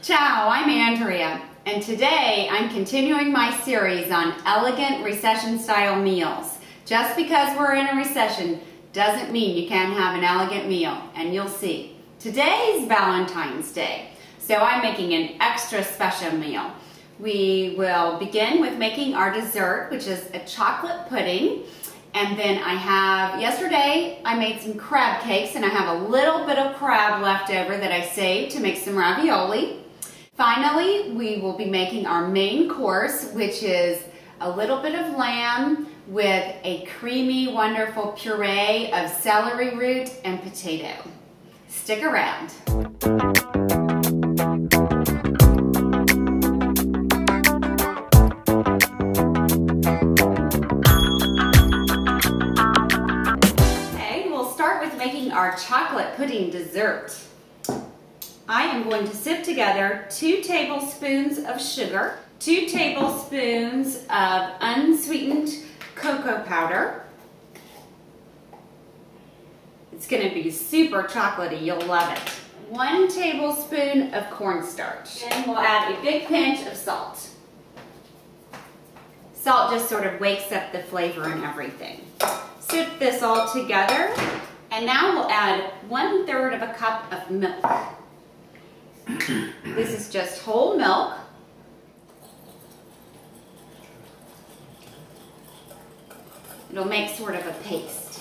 Ciao, I'm Andrea, and today I'm continuing my series on elegant recession style meals. Just because we're in a recession doesn't mean you can't have an elegant meal, and you'll see. Today's Valentine's Day, so I'm making an extra special meal. We will begin with making our dessert, which is a chocolate pudding. And then yesterday I made some crab cakes, and I have a little bit of crab left over that I saved to make some ravioli. Finally, we will be making our main course, which is a little bit of lamb with a creamy, wonderful puree of celery root and potato. Stick around. Okay, we'll start with making our chocolate pudding dessert. I am going to sift together 2 tablespoons of sugar, 2 tablespoons of unsweetened cocoa powder. It's going to be super chocolatey, you'll love it. 1 tablespoon of cornstarch. And we'll add a big pinch of salt. Salt just sort of wakes up the flavor and everything. Sift this all together, and now we'll add 1/3 of a cup of milk. This is just whole milk. It'll make sort of a paste.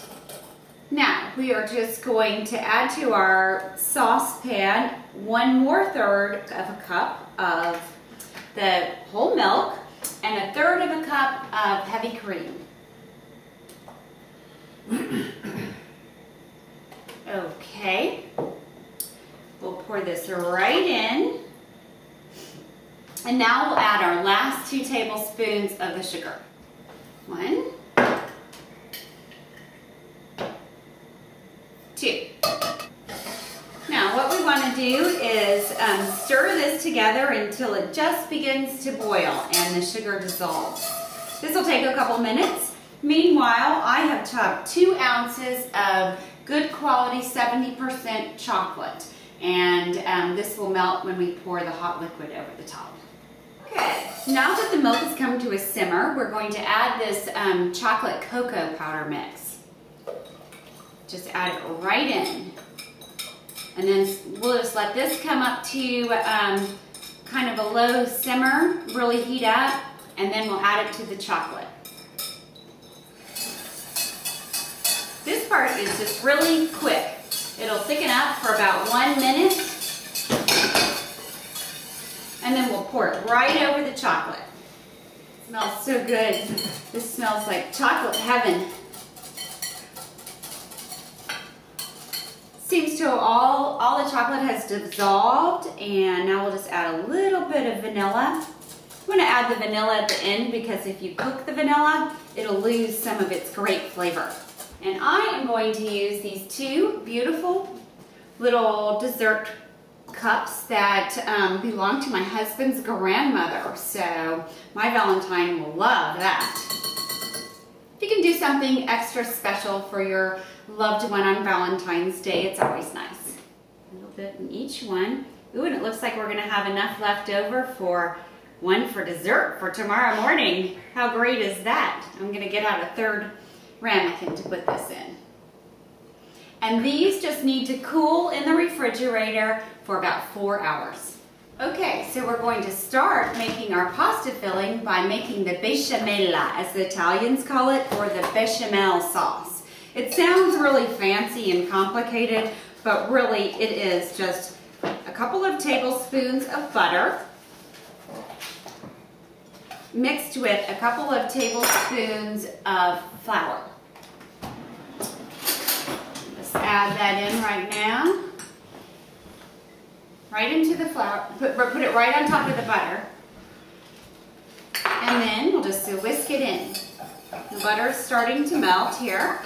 Now, we are just going to add to our saucepan 1/3 of a cup of the whole milk and 1/3 of a cup of heavy cream. Okay. We'll pour this right in. And now we'll add our last 2 tablespoons of the sugar. 1, 2. Now what we want to do is stir this together until it just begins to boil and the sugar dissolves. This will take a couple minutes. Meanwhile, I have chopped 2 ounces of good quality 70% chocolate. And this will melt when we pour the hot liquid over the top. Okay, now that the milk has come to a simmer, we're going to add this chocolate cocoa powder mix. Just add it right in. And then we'll just let this come up to kind of a low simmer, really heat up, and then we'll add it to the chocolate. This part is just really quick. It'll thicken up for about 1 minute, and then we'll pour it right over the chocolate. It smells so good. This smells like chocolate heaven. Seems to all the chocolate has dissolved, and now we'll just add a little bit of vanilla. I'm going to add the vanilla at the end because if you cook the vanilla, it'll lose some of its great flavor. And I am going to use these 2 beautiful little dessert cups that belong to my husband's grandmother. So my Valentine will love that. If you can do something extra special for your loved one on Valentine's Day, it's always nice. A little bit in each one. Ooh, and it looks like we're going to have enough left over for one for dessert for tomorrow morning. How great is that? I'm going to get out a 3rd ramekin to put this in. And these just need to cool in the refrigerator for about 4 hours. Okay, so we're going to start making our pasta filling by making the besciamella, as the Italians call it, or the bechamel sauce. It sounds really fancy and complicated, but really it is just a couple of tablespoons of butter mixed with a couple of tablespoons of flour. Let's add that in right now. Right into the flour. Put it right on top of the butter. And then we'll just whisk it in. The butter is starting to melt here.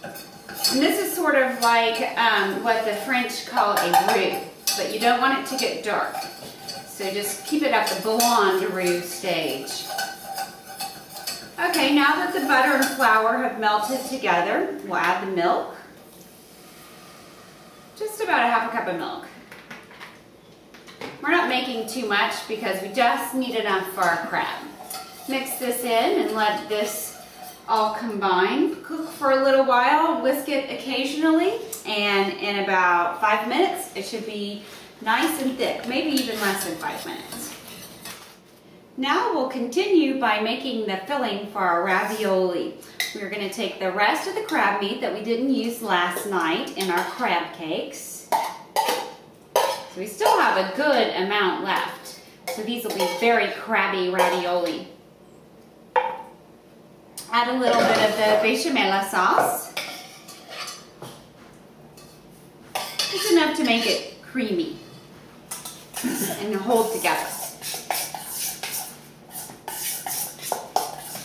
And this is sort of like what the French call a roux, but you don't want it to get dark. So just keep it at the Buon roux stage. Okay, now that the butter and flour have melted together, we'll add the milk. Just about a half a cup of milk. We're not making too much because we just need enough for our crab. Mix this in and let this all combine. Cook for a little while, whisk it occasionally, and in about 5 minutes, it should be nice and thick, maybe even less than 5 minutes. Now we'll continue by making the filling for our ravioli. We're going to take the rest of the crab meat that we didn't use last night in our crab cakes. So we still have a good amount left. So these will be very crabby ravioli. Add a little bit of the bechamel sauce. Just enough to make it creamy and hold together.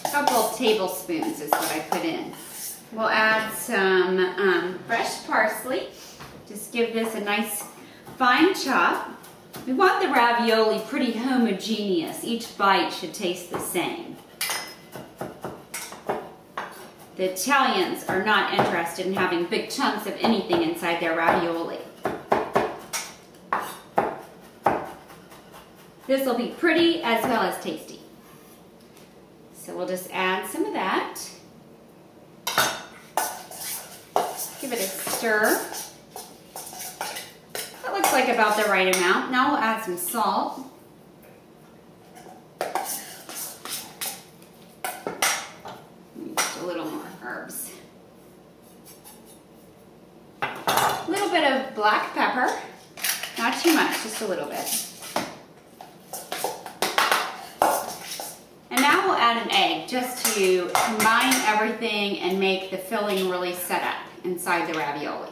A couple of tablespoons is what I put in. We'll add some fresh parsley. Just give this a nice fine chop. We want the ravioli pretty homogeneous. Each bite should taste the same. The Italians are not interested in having big chunks of anything inside their ravioli. This will be pretty as well as tasty. So we'll just add some of that. Give it a stir. That looks like about the right amount. Now we'll add some salt. Just a little more herbs. A little bit of black pepper. Not too much, just a little bit. And now we'll add an egg just to combine everything and make the filling really set up inside the ravioli.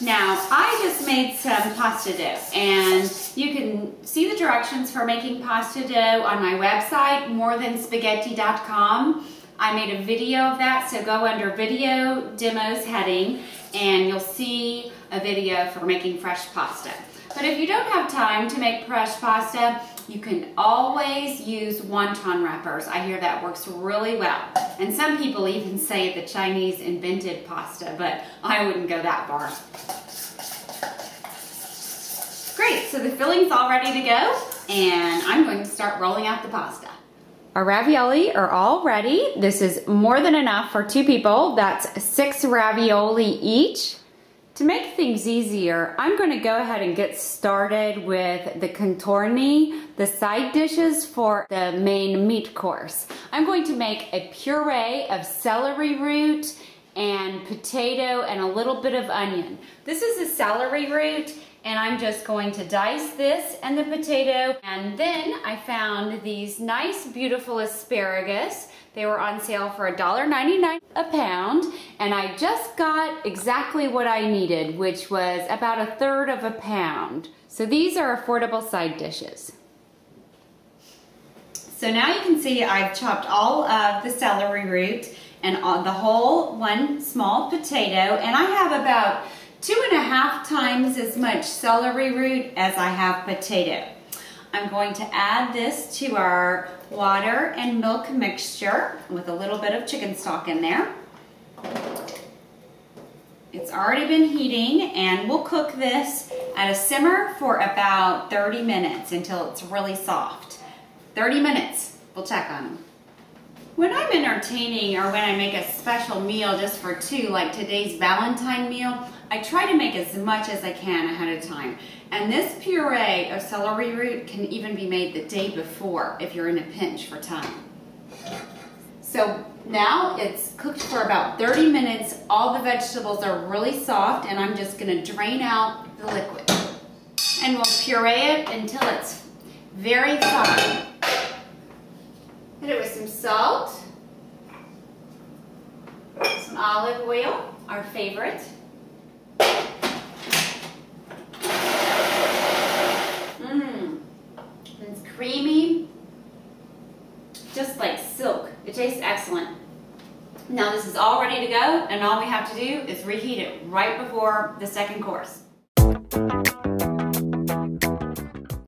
Now, I just made some pasta dough, and you can see the directions for making pasta dough on my website, morethanspaghetti.com. I made a video of that, so go under video demos heading, and you'll see a video for making fresh pasta. But if you don't have time to make fresh pasta, you can always use wonton wrappers. I hear that works really well. And some people even say the Chinese invented pasta, but I wouldn't go that far. Great, so the filling's all ready to go, and I'm going to start rolling out the pasta. Our ravioli are all ready. This is more than enough for 2 people. That's 6 ravioli each. To make things easier, I'm going to go ahead and get started with the contorni, the side dishes for the main meat course. I'm going to make a puree of celery root and potato and a little bit of onion. This is the celery root, and I'm just going to dice this and the potato. And then I found these nice, beautiful asparagus. They were on sale for $1.99 a pound, and I just got exactly what I needed, which was about 1/3 of a pound. So these are affordable side dishes. So now you can see I've chopped all of the celery root and the whole 1 small potato, and I have about 2.5 times as much celery root as I have potato. I'm going to add this to our water and milk mixture with a little bit of chicken stock in there. It's already been heating, and we'll cook this at a simmer for about 30 minutes until it's really soft. 30 minutes, we'll check on them. When I'm entertaining or when I make a special meal just for 2, like today's Valentine meal, I try to make as much as I can ahead of time. And this puree of celery root can even be made the day before if you're in a pinch for time. So now it's cooked for about 30 minutes. All the vegetables are really soft, and I'm just going to drain out the liquid. And we'll puree it until it's very fine. Hit it with some salt, some olive oil, our favorite. It's creamy, just like silk. It tastes excellent. Now this is all ready to go, and all we have to do is reheat it right before the second course.